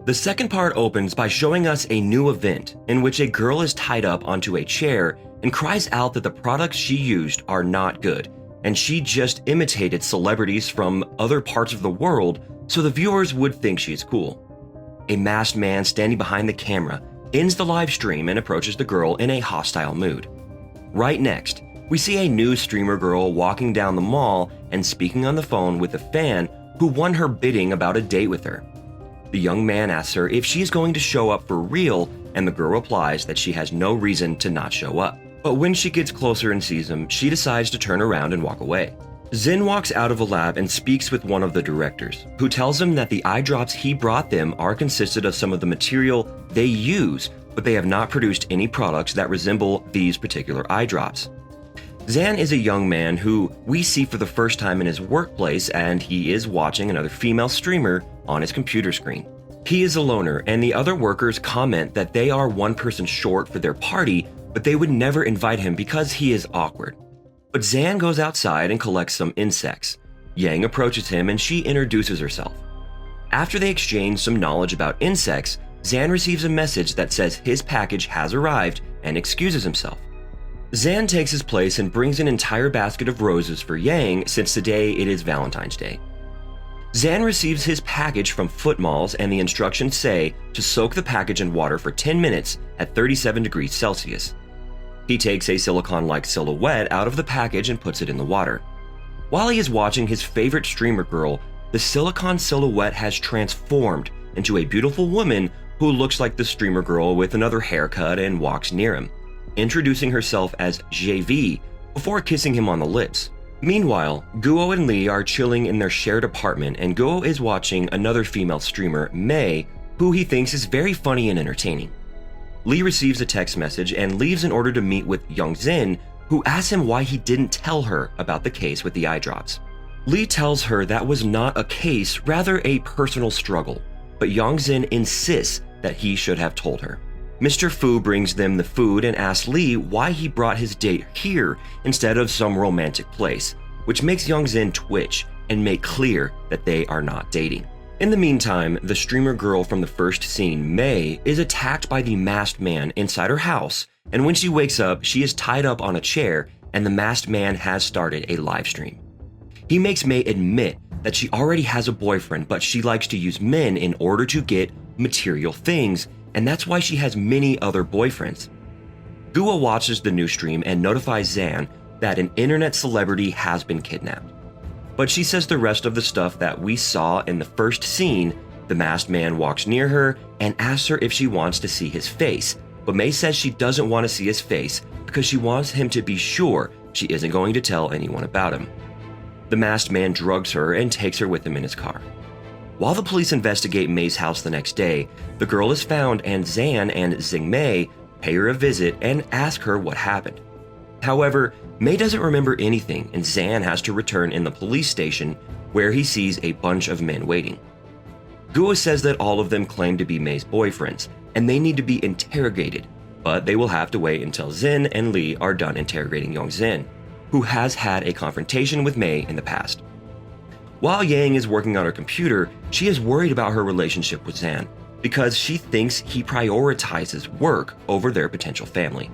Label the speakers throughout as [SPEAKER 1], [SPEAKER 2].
[SPEAKER 1] The second part opens by showing us a new event in which a girl is tied up onto a chair and cries out that the products she used are not good, and she just imitated celebrities from other parts of the world so the viewers would think she's cool. A masked man standing behind the camera ends the live stream and approaches the girl in a hostile mood. Right next, we see a new streamer girl walking down the mall and speaking on the phone with a fan who won her bidding about a date with her. The young man asks her if she is going to show up for real, and the girl replies that she has no reason to not show up. But when she gets closer and sees him, she decides to turn around and walk away. Zen walks out of a lab and speaks with one of the directors, who tells him that the eye drops he brought them are consisted of some of the material they use, but they have not produced any products that resemble these particular eye drops. Zan is a young man who we see for the first time in his workplace, and he is watching another female streamer on his computer screen. He is a loner, and the other workers comment that they are one person short for their party, but they would never invite him because he is awkward. But Zan goes outside and collects some insects. Yang approaches him and she introduces herself. After they exchange some knowledge about insects, Zan receives a message that says his package has arrived and excuses himself. Zan takes his place and brings an entire basket of roses for Yang since today it is Valentine's Day. Zan receives his package from Footmalls and the instructions say to soak the package in water for 10 minutes at 37 degrees Celsius. He takes a silicone-like silhouette out of the package and puts it in the water. While he is watching his favorite streamer girl, the silicone silhouette has transformed into a beautiful woman who looks like the streamer girl with another haircut and walks near him, introducing herself as JV before kissing him on the lips. Meanwhile, Guo and Lee are chilling in their shared apartment, and Guo is watching another female streamer, Mei, who he thinks is very funny and entertaining. Lee receives a text message and leaves in order to meet with Youngzin, who asks him why he didn't tell her about the case with the eye drops. Lee tells her that was not a case, rather a personal struggle, but Youngzin insists that he should have told her. Mr. Fu brings them the food and asks Lee why he brought his date here instead of some romantic place, which makes Youngzin twitch and make clear that they are not dating. In the meantime, the streamer girl from the first scene, Mei, is attacked by the masked man inside her house, and when she wakes up, she is tied up on a chair and the masked man has started a live stream. He makes Mei admit that she already has a boyfriend, but she likes to use men in order to get material things, and that's why she has many other boyfriends. Guo watches the new stream and notifies Zan that an internet celebrity has been kidnapped. But she says the rest of the stuff that we saw in the first scene. The masked man walks near her and asks her if she wants to see his face, but Mei says she doesn't want to see his face because she wants him to be sure she isn't going to tell anyone about him. The masked man drugs her and takes her with him in his car. While the police investigate Mei's house the next day, the girl is found and Zan and Xingmei pay her a visit and ask her what happened. However, Mei doesn't remember anything and Zan has to return in the police station where he sees a bunch of men waiting. Guo says that all of them claim to be Mei's boyfriends and they need to be interrogated, but they will have to wait until Zin and Lee are done interrogating Youngzin, who has had a confrontation with Mei in the past. While Yang is working on her computer, she is worried about her relationship with Zan because she thinks he prioritizes work over their potential family.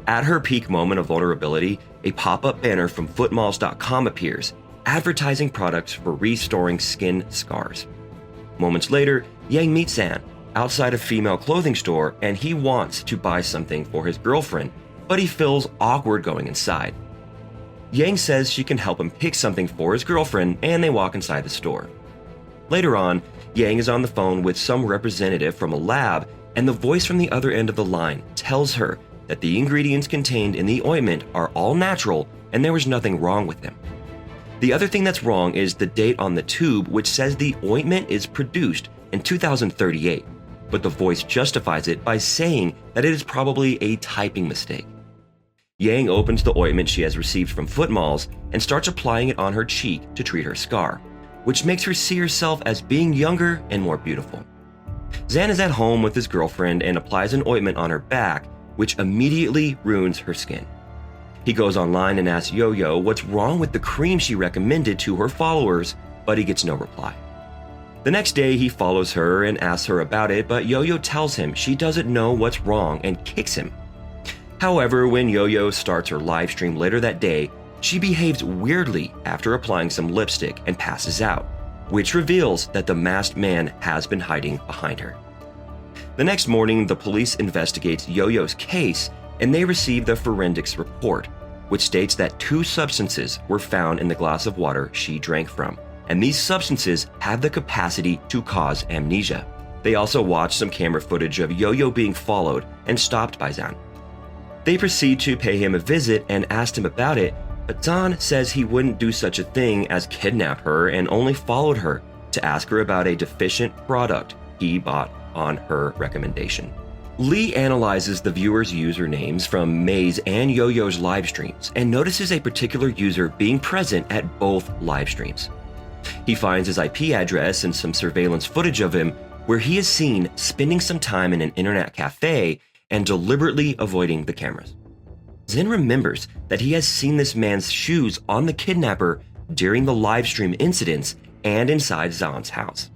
[SPEAKER 1] At her peak moment of vulnerability, a pop-up banner from footmalls.com appears, advertising products for restoring skin scars. Moments later, Yang meets Zan outside a female clothing store and he wants to buy something for his girlfriend, but he feels awkward going inside. Yang says she can help him pick something for his girlfriend and they walk inside the store. Later on, Yang is on the phone with some representative from a lab and the voice from the other end of the line tells her that the ingredients contained in the ointment are all natural and there was nothing wrong with them. The other thing that's wrong is the date on the tube, which says the ointment is produced in 2038, but the voice justifies it by saying that it is probably a typing mistake. Yang opens the ointment she has received from Footmalls and starts applying it on her cheek to treat her scar, which makes her see herself as being younger and more beautiful. Zan is at home with his girlfriend and applies an ointment on her back, which immediately ruins her skin. He goes online and asks Yo-Yo what's wrong with the cream she recommended to her followers, but he gets no reply. The next day, he follows her and asks her about it, but Yo-Yo tells him she doesn't know what's wrong and kicks him. However, when Yo-Yo starts her live stream later that day, she behaves weirdly after applying some lipstick and passes out, which reveals that the masked man has been hiding behind her. The next morning, the police investigates Yo-Yo's case and they receive the forensics report, which states that 2 substances were found in the glass of water she drank from, and these substances have the capacity to cause amnesia. They also watched some camera footage of Yo-Yo being followed and stopped by Zan. They proceed to pay him a visit and asked him about it, but Zan says he wouldn't do such a thing as kidnap her and only followed her to ask her about a deficient product he bought on her recommendation. Lee analyzes the viewers' usernames from May's and Yo-Yo's live streams and notices a particular user being present at both live streams. He finds his IP address and some surveillance footage of him where he is seen spending some time in an internet cafe and deliberately avoiding the cameras. Zin remembers that he has seen this man's shoes on the kidnapper during the livestream incidents and inside Zan's house.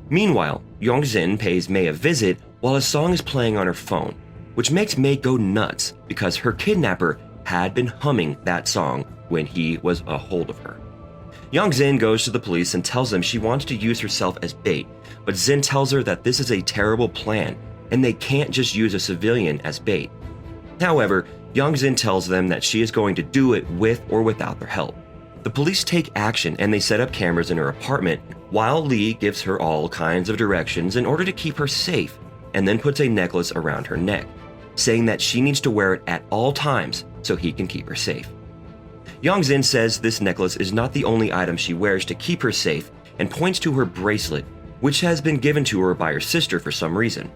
[SPEAKER 1] Meanwhile, Yongzin pays May a visit while a song is playing on her phone, which makes May go nuts because her kidnapper had been humming that song when he was a hold of her. Yongzin goes to the police and tells them she wants to use herself as bait, but Zin tells her that this is a terrible plan and they can't just use a civilian as bait. However, Yongzin tells them that she is going to do it with or without their help. The police take action and they set up cameras in her apartment while Lee gives her all kinds of directions in order to keep her safe and then puts a necklace around her neck, saying that she needs to wear it at all times so he can keep her safe. Yongzin says this necklace is not the only item she wears to keep her safe and points to her bracelet, which has been given to her by her sister for some reason.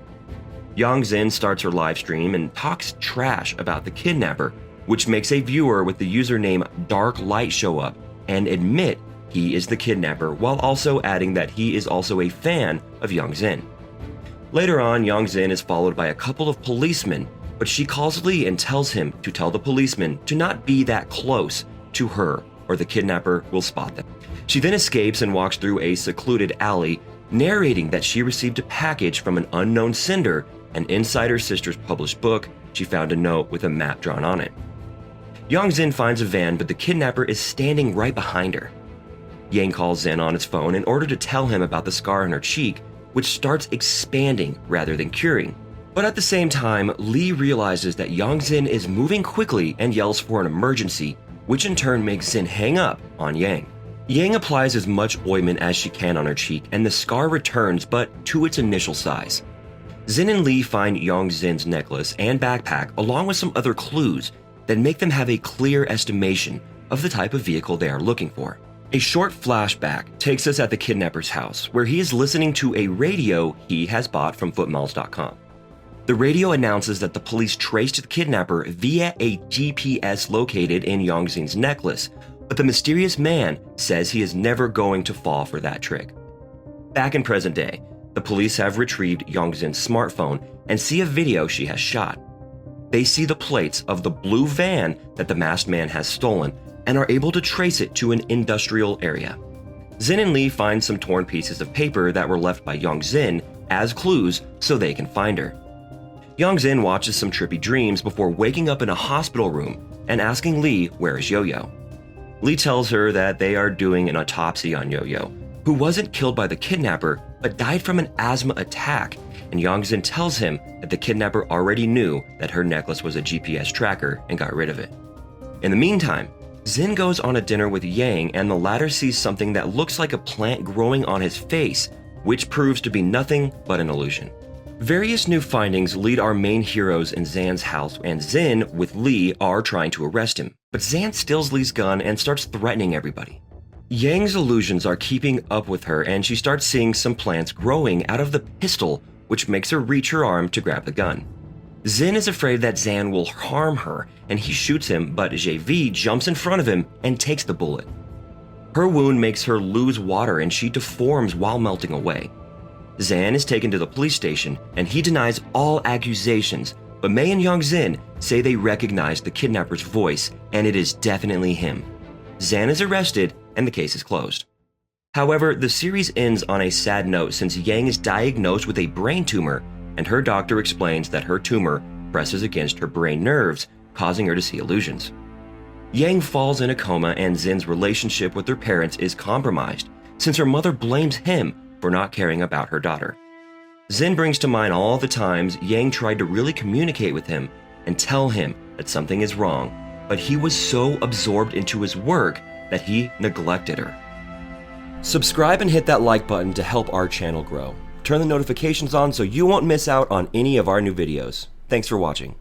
[SPEAKER 1] Yongzin starts her live stream and talks trash about the kidnapper, which makes a viewer with the username Dark Light show up and admit he is the kidnapper, while also adding that he is also a fan of Yongzin. Later on, Yongzin is followed by a couple of policemen, but she calls Lee and tells him to tell the policemen to not be that close to her or the kidnapper will spot them. She then escapes and walks through a secluded alley, narrating that she received a package from an unknown sender, and inside her sister's published book, she found a note with a map drawn on it. Yongzin finds a van, but the kidnapper is standing right behind her. Yang calls Zin on his phone in order to tell him about the scar on her cheek, which starts expanding rather than curing. But at the same time, Lee realizes that Yongzin is moving quickly and yells for an emergency, which in turn makes Zin hang up on Yang. Yang applies as much ointment as she can on her cheek, and the scar returns, but to its initial size. Zin and Lee find Yongzin's necklace and backpack along with some other clues that make them have a clear estimation of the type of vehicle they are looking for. A short flashback takes us at the kidnapper's house, where he is listening to a radio he has bought from footmalls.com. The radio announces that the police traced the kidnapper via a GPS located in Yongzin's necklace, but the mysterious man says he is never going to fall for that trick. Back in present day, the police have retrieved Yongzin's smartphone and see a video she has shot. They see the plates of the blue van that the masked man has stolen and are able to trace it to an industrial area. Zin and Lee find some torn pieces of paper that were left by Yongzin as clues so they can find her. Yongzin watches some trippy dreams before waking up in a hospital room and asking Lee where is Yo-Yo. Lee tells her that they are doing an autopsy on Yo-Yo, who wasn't killed by the kidnapper but died from an asthma attack, and Yongzin tells him that the kidnapper already knew that her necklace was a GPS tracker and got rid of it. In the meantime, Zin goes on a dinner with Yang, and the latter sees something that looks like a plant growing on his face, which proves to be nothing but an illusion. Various new findings lead our main heroes in Zan's house, and Zin, with Lee, are trying to arrest him, but Zan steals Lee's gun and starts threatening everybody. Yang's illusions are keeping up with her, and she starts seeing some plants growing out of the pistol, which makes her reach her arm to grab the gun. Zin is afraid that Zan will harm her, and he shoots him, but JV jumps in front of him and takes the bullet. Her wound makes her lose water and she deforms while melting away. Zan is taken to the police station, and he denies all accusations, but May and Yongzin say they recognize the kidnapper's voice, and it is definitely him. Zan is arrested, and the case is closed. However, the series ends on a sad note since Yang is diagnosed with a brain tumor, and her doctor explains that her tumor presses against her brain nerves, causing her to see illusions. Yang falls in a coma, and Zin's relationship with her parents is compromised since her mother blames him for not caring about her daughter. Zin brings to mind all the times Yang tried to really communicate with him and tell him that something is wrong, but he was so absorbed into his work that he neglected her. Subscribe and hit that like button to help our channel grow. Turn the notifications on so you won't miss out on any of our new videos. Thanks for watching.